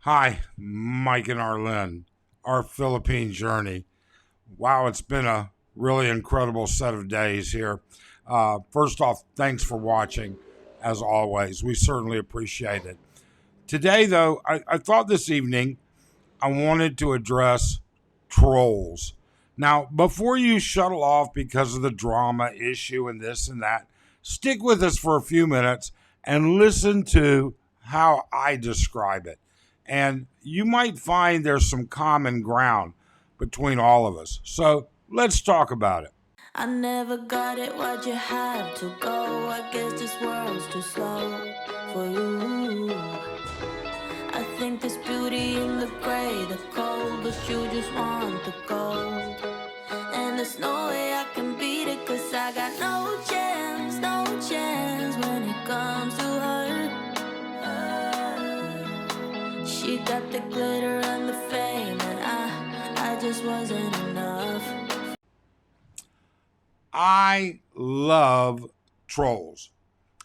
Hi, Mike and Arlen, our Philippine journey. Wow, it's been a really incredible set of days here. First off, thanks for watching, as always. We certainly appreciate it. Today, though, I thought this evening I wanted to address trolls. Now, before you shuttle off because of the drama issue and this and that, stick with us for a few minutes and listen to how I describe it. And you might find there's some common ground between all of us. So let's talk about it. I never got it, why'd you have to go? I guess this world's too slow for you. I think there's beauty in the gray, the cold, but you just want the gold. And there's no way I can beat it, cause I got no chance, no chance when it comes to her. She got the glitter and the fame, and I just wasn't enough. I love trolls.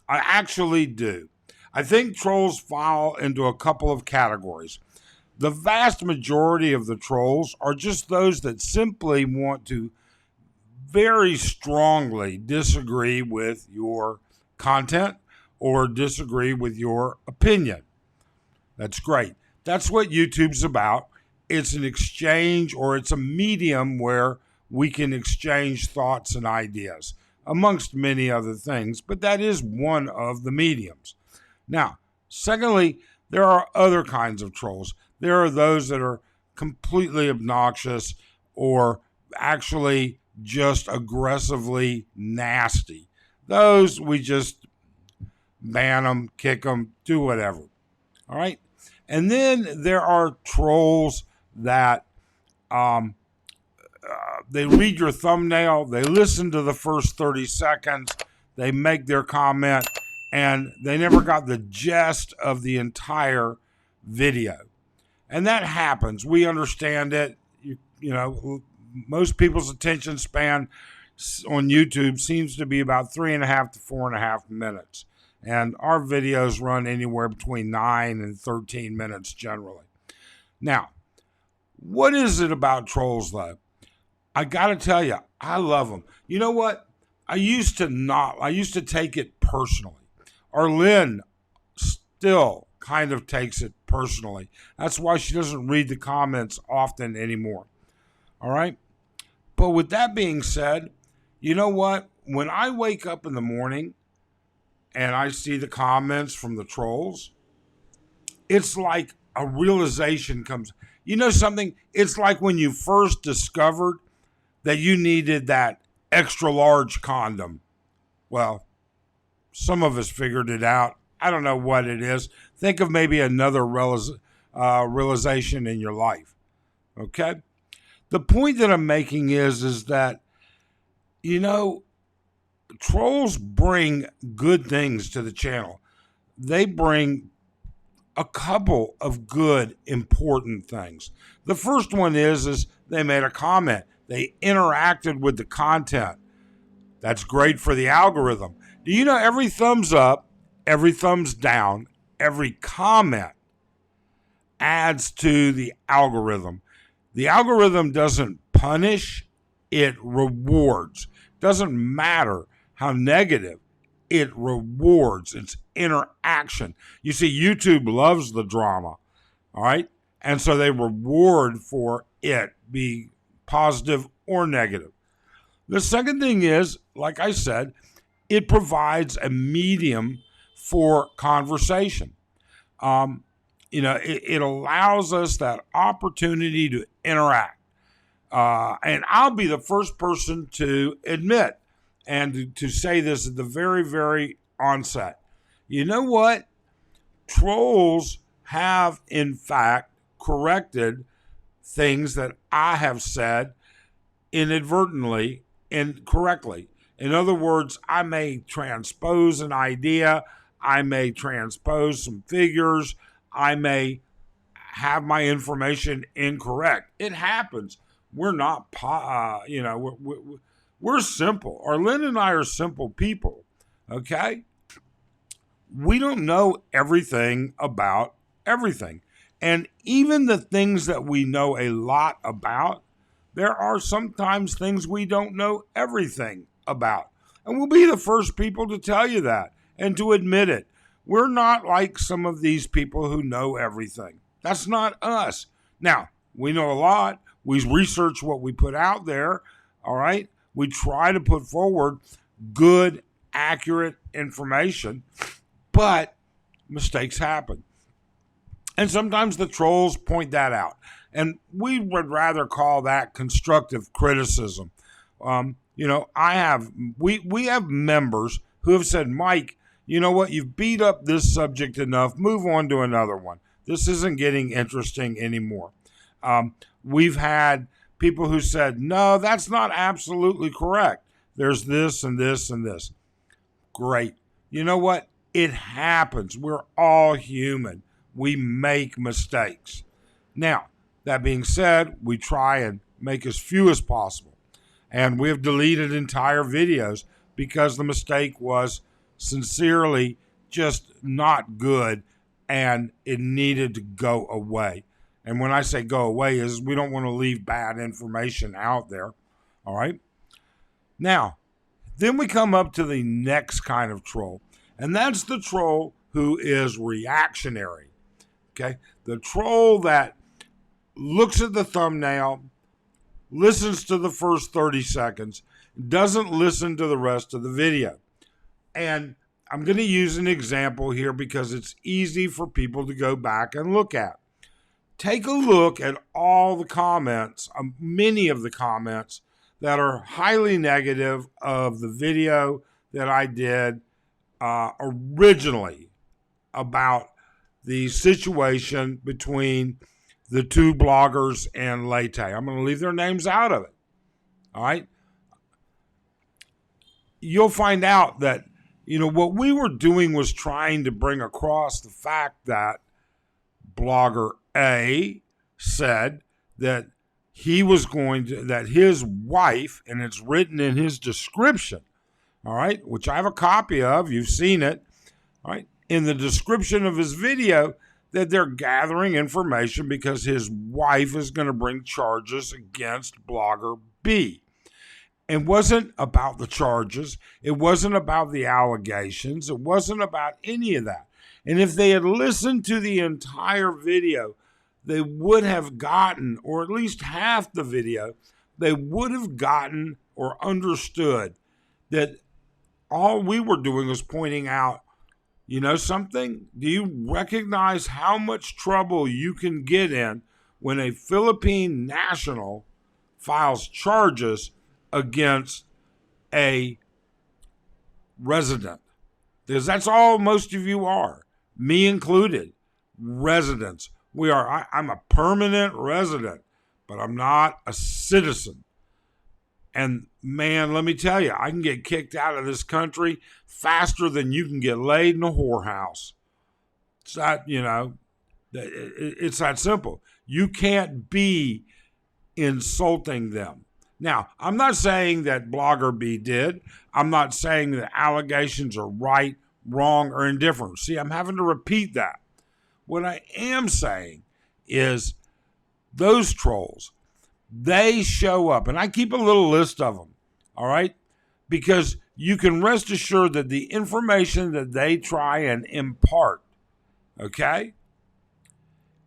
I actually do. I think trolls fall into a couple of categories. The vast majority of the trolls are just those that simply want to very strongly disagree with your content or disagree with your opinion. That's great. That's what YouTube's about. It's an exchange, or it's a medium where we can exchange thoughts and ideas, amongst many other things, but that is one of the mediums. Now, secondly, there are other kinds of trolls. There are those that are completely obnoxious or actually just aggressively nasty. Those we just ban them, kick them, do whatever. All right. And then there are trolls that they read your thumbnail, they listen to the first 30 seconds, they make their comment, and they never got the gist of the entire video. And that happens. We understand it. You know, most people's attention span on YouTube seems to be about 3.5 to 4.5 minutes. And our videos run anywhere between 9 and 13 minutes generally. Now, what is it about trolls, though? I got to tell you, I love them. You know what? I used to take it personally. Arlene still kind of takes it personally. That's why she doesn't read the comments often anymore. All right? But with that being said, you know what? When I wake up in the morning and I see the comments from the trolls, it's like a realization comes. You know something? It's like when you first discovered that you needed that extra large condom. Well, some of us figured it out. I don't know what it is. Think of maybe another realization in your life. Okay? The point that I'm making is that, you know, trolls bring good things to the channel. They bring a couple of good, important things. The first one is they made a comment. They interacted with the content. That's great for the algorithm. Do you know every thumbs up, every thumbs down, every comment adds to the algorithm? The algorithm doesn't punish, it rewards. Doesn't matter how negative, it rewards. It's interaction. You see, YouTube loves the drama, all right? And so they reward for it, be positive or negative. The second thing is, like I said, it provides a medium for conversation. It allows us that opportunity to interact. And I'll be the first person to admit and to say this at the very, very onset. You know what? Trolls have, in fact, corrected things that I have said inadvertently and correctly. In other words, I may transpose an idea, I may transpose some figures, I may have my information incorrect. It happens. We're not, we're simple. Arlene and I are simple people, okay? We don't know everything about everything. And even the things that we know a lot about, there are sometimes things we don't know everything about. And we'll be the first people to tell you that and to admit it. We're not like some of these people who know everything. That's not us. Now, we know a lot. We research what we put out there, all right? We try to put forward good, accurate information, but mistakes happen. And sometimes the trolls point that out. And we would rather call that constructive criticism. We have members who have said, Mike, you know what? You've beat up this subject enough. Move on to another one. This isn't getting interesting anymore. We've had people who said, no, that's not absolutely correct. There's this and this and this. Great. You know what? It happens. We're all human. We make mistakes. Now, that being said, we try and make as few as possible. And we have deleted entire videos because the mistake was sincerely just not good and it needed to go away. And when I say go away is we don't want to leave bad information out there. All right. Now, then we come up to the next kind of troll. And that's the troll who is reactionary. Okay. The troll that looks at the thumbnail, listens to the first 30 seconds, doesn't listen to the rest of the video. And I'm going to use an example here because it's easy for people to go back and look at. Take a look at all the comments, many of the comments that are highly negative of the video that I did originally about the situation between the two bloggers and Leyte. I'm going to leave their names out of it. All right. You'll find out that, what we were doing was trying to bring across the fact that blogger A said that that his wife, and it's written in his description, all right, which I have a copy of, you've seen it, all right, in the description of his video, that they're gathering information because his wife is going to bring charges against blogger B. It wasn't about the charges. It wasn't about the allegations. It wasn't about any of that. And if they had listened to the entire video, they would have gotten, or at least half the video, they would have gotten or understood that all we were doing was pointing out, something? Do you recognize how much trouble you can get in when a Philippine national files charges against a resident? Because that's all most of you are, me included, residents. I'm a permanent resident, but I'm not a citizen. And man, let me tell you, I can get kicked out of this country faster than you can get laid in a whorehouse. It's that, it's that simple. You can't be insulting them. Now, I'm not saying that blogger B did. I'm not saying that allegations are right, wrong, or indifferent. See, I'm having to repeat that. What I am saying is those trolls, they show up, and I keep a little list of them, all right? Because you can rest assured that the information that they try and impart, okay,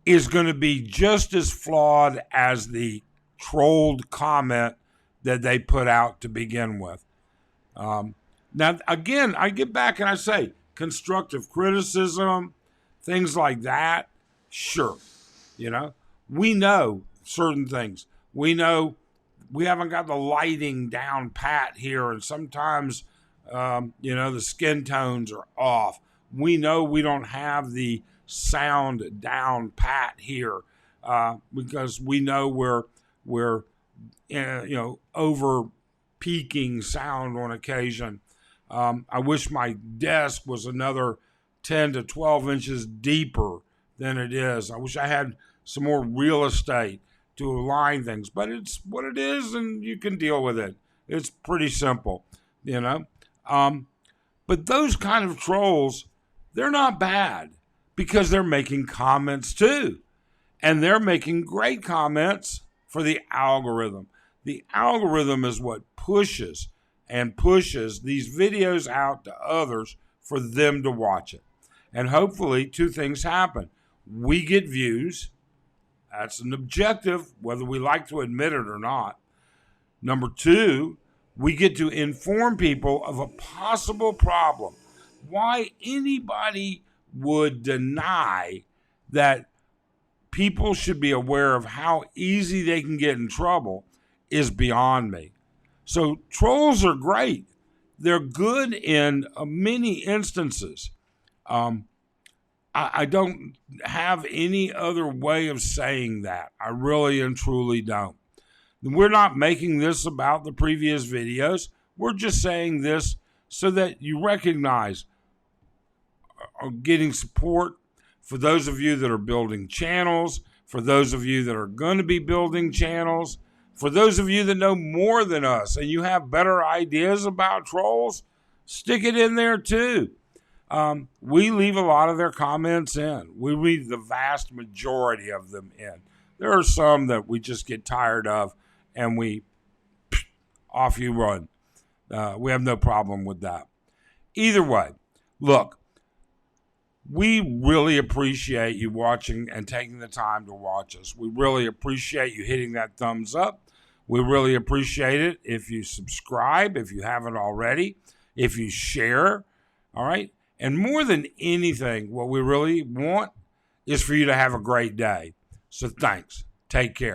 is going to be just as flawed as the trolled comment that they put out to begin with. Now, again, I get back and I say constructive criticism, things like that, sure, we know certain things. We know we haven't got the lighting down pat here, and sometimes, the skin tones are off. We know we don't have the sound down pat here because we know we're over peaking sound on occasion. I wish my desk was another 10 to 12 inches deeper than it is. I wish I had some more real estate to align things, but it's what it is, and you can deal with it. It's pretty simple, But those kind of trolls, they're not bad because they're making comments too. And they're making great comments for the algorithm. The algorithm is what pushes these videos out to others for them to watch it. And hopefully two things happen. We get views. That's an objective, whether we like to admit it or not. Number two, we get to inform people of a possible problem. Why anybody would deny that people should be aware of how easy they can get in trouble is beyond me. So trolls are great. They're good in many instances. I don't have any other way of saying that. I really and truly don't. We're not making this about the previous videos. We're just saying this so that you recognize getting support for those of you that are building channels, for those of you that are going to be building channels, for those of you that know more than us and you have better ideas about trolls, stick it in there too. We leave a lot of their comments in. We read the vast majority of them in. There are some that we just get tired of and off you run. We have no problem with that. Either way, look, we really appreciate you watching and taking the time to watch us. We really appreciate you hitting that thumbs up. We really appreciate it if you subscribe, if you haven't already, if you share, all right? And more than anything, what we really want is for you to have a great day. So thanks. Take care.